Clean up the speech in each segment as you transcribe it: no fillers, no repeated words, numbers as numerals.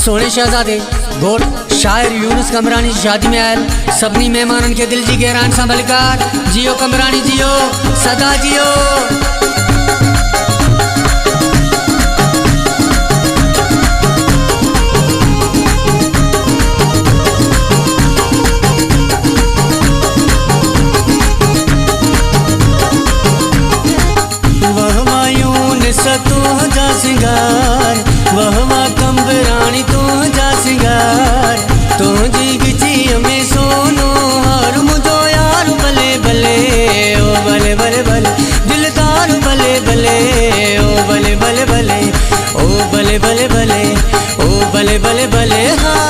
सोने शहजादे घोट शायर यूनुस कमरानी की शादी में आयल सभी मेहमानन के दिल जी गहरान संभलकार जियो कमरानी जियो सदा जियो। तू जा सिंगार वहवा कमरानी तू जा सिंगार तो जी गिची में सोनो हार मुझो यार भले भले ओ भले भले भले दिलदार भले भले ओ भले भले भले ओ भले भले भले ओ भले भले भले हाँ।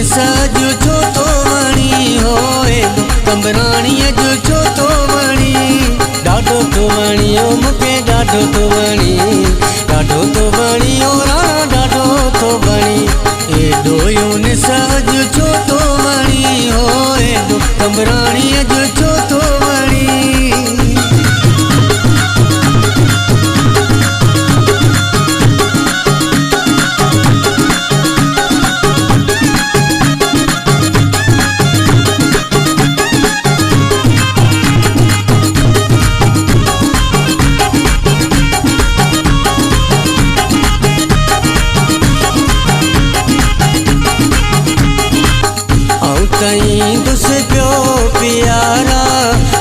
सजो छो तो वणी होए कमरानी जो छो तो वणी डाढो तो वणी ओ मुके डाढो तो वणी ओ राणा डाढो तो वणी एडो यून सजो छो तो वणी होए कमरानी जो छो तो वणी। कहीं दुस पियो प्यारा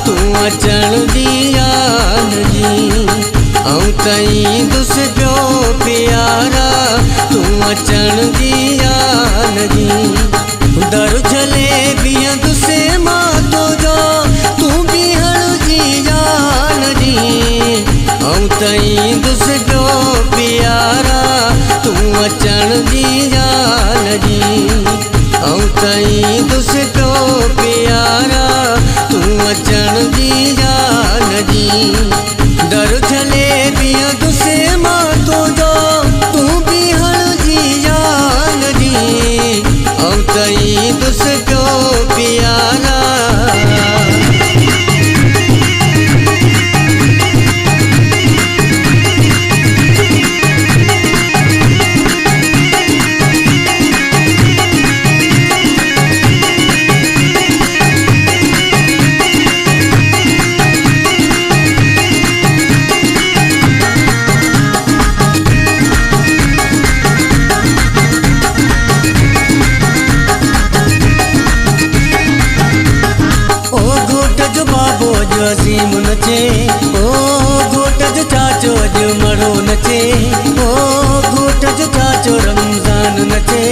तू अचण जी यान जी ऐं कहीं दुस पियो प्यारा तू अचण जी यान जी दर झले बिया दुसे मां तो जो तू बीहण जी जान जी ऐं कहीं दुस पियो प्यारा तू अचण जी जान जी ऐं कहीं दुस पियो प्यारा तू अचण जी जान जी दर झले बिया दुसे मां तो जो तू बीहण जी जान जी ऐं कहीं दुस पियो प्यारा। अजीम नचे ओ घोट जो चाचो अज मरो नचे ओ घोट जो चाचो रमजान नचे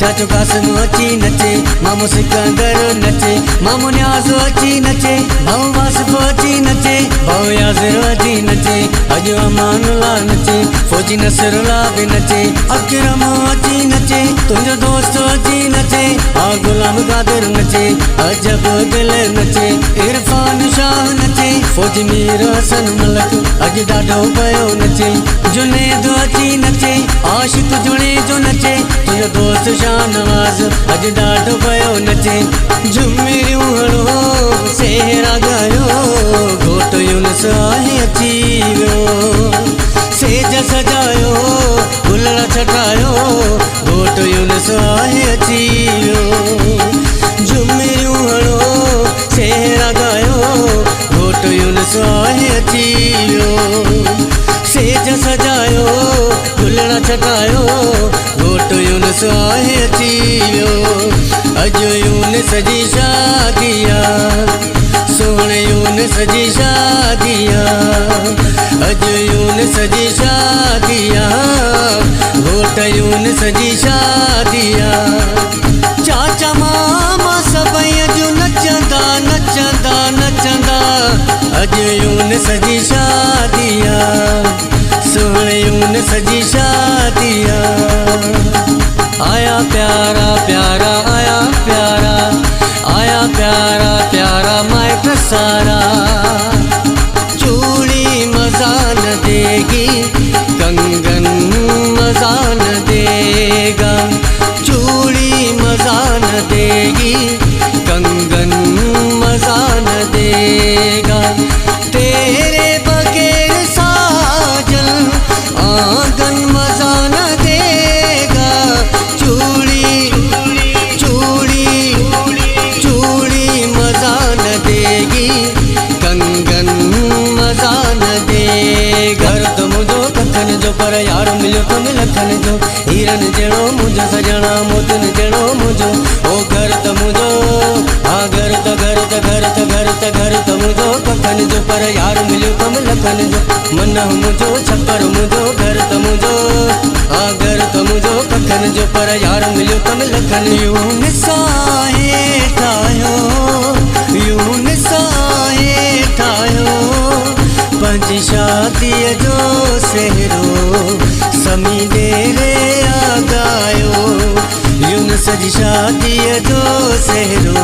चाचो कासिम अची नचे मामो सिकंदर नचे मामो न्याज़ो अची नचे भाऊ वासिफ अची नचे भाऊ यासिर अची नचे अज अमानुल्लाह नचे फौजी नसरुल्लाह भी नचे अकरम अची नचे तुंहिंजो दोस्त अची नचे आ गुलाम कादिर नचे अजब दिल नचे इरफान शाह नचे फौजी मीर हसन मलक अज डाढो पयो नचे जुनेद अची नचे आशिक जुणे जो नचे तुंहिंजो दोस्त शाहनवाज़ अज डाढो पयो नचे झुमिरियूं हणो सेहरा ॻायो घोट यूनुस आहे अची वियो सेज सजायो गुलड़ छटायो घोट यूनुस आहे अची वियो झुमिरियूं हणो सेहरा ॻायो घोट यूनुस आहे अची वियो सेज सजायो गुलड़ छटायो घोट यूनुस आहे अची वियो अॼु यूनुस जी शादी सोहणे यूनुस जी शादी अॼु यूनुस जी शादी घोट यूनुस जी शादी चाचा मामा सभई अॼु नचंदा नचंदा नचंदा अॼु यूनुस जी शादी सोहणे यूनुस जी शादी आया प्यारा प्यारा आया प्यारा आया प्यारा यारा प्यारा माइट सारा। चूड़ी मजा न देगी, कंगन मजा न देगा। चूड़ी मजा न देगी, कंगन मजा न देगा। तेरे बगैर साजन आंगन मजा न देगा। चूड़ी चूड़ी चूड़ी मजा न देगी, कंगन मजा न देगा। घर तो मुझो कखन जो पर यार मिलो तो लखन जो। हिरन जड़ो मुझो सजना मोतन जड़ो मुझो। ओ घर तो मुझो घर तो घर तो घर तो घर तो घर तो मुझो कखन जो पर यार मिलो तो लखन जो। मन मुझो छप्पर मुझो घर तो मुझो घर तो मुझो कखन जो पर यार मिलो तो लखन। यूं साहे ठायो यूं साहे ठायो पंज शादी जो सेहरो समी डेरे आगायो। यूं सजी शादी जो सेहरो